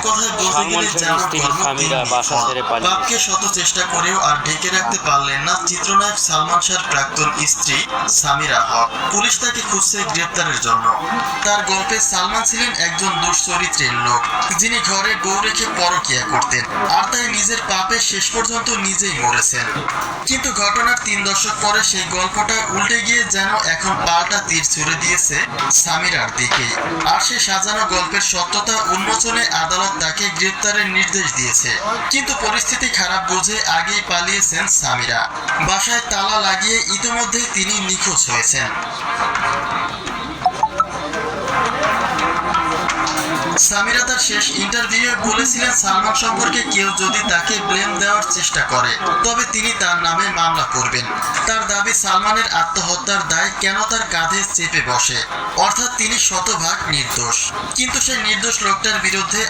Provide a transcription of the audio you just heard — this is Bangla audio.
কথায় বলতে গেলে যেমন কর্ম তেমনি ফল। বাপকে শত চেষ্টা করেও আর ঢেকে রাখতে পারলেন না চিত্রনায়ক সালমান শাহর প্রাক্তন স্ত্রী সামিরা হক। পুলিশ তাকে খুঁজছে গ্রেপ্তারের জন্য। তার গল্পে সালমান ছিলেন একজন দুশ্চরিত্রের লোক, যিনি ঘরে বউ রেখে পরকীয়া করতেন, আর তাই নিজের পাপে শেষ পর্যন্ত নিজেই মরেছেন। কিন্তু ঘটনার 3 দশক পরে সেই গল্পটা উল্টে গিয়ে যেন এখন পাল্টা তীর ছুড়ে দিয়েছে সামিরার দিকে। আর সে সাজানো গল্পের সত্যতা উন্মোচনে আদালত তাকে গ্রেপ্তারের নির্দেশ দিয়েছে। কিন্তু পরিস্থিতি খারাপ বুঝে আগেই পালিয়েছেন সামিরা। বাসায় তালা লাগিয়ে ইতিমধ্যেই তিনি নিখোঁজ হয়েছেন। সামিরা তার শেষ ইন্টারভিউয়ে বলেছিলেন সালমান সম্পর্কে কেউ যদি তাকে ব্লেম দেওয়ার চেষ্টা করে তবে তিনি তার নামে মামলা করবেন। তার দাবি সালমানের আত্মহত্যার দায় কেন তার কাঁধে চেপে বসে, অর্থাৎ তিনি শতভাগ নির্দোষ। কিন্তু সেই নির্দোষ লোকটার বিরুদ্ধে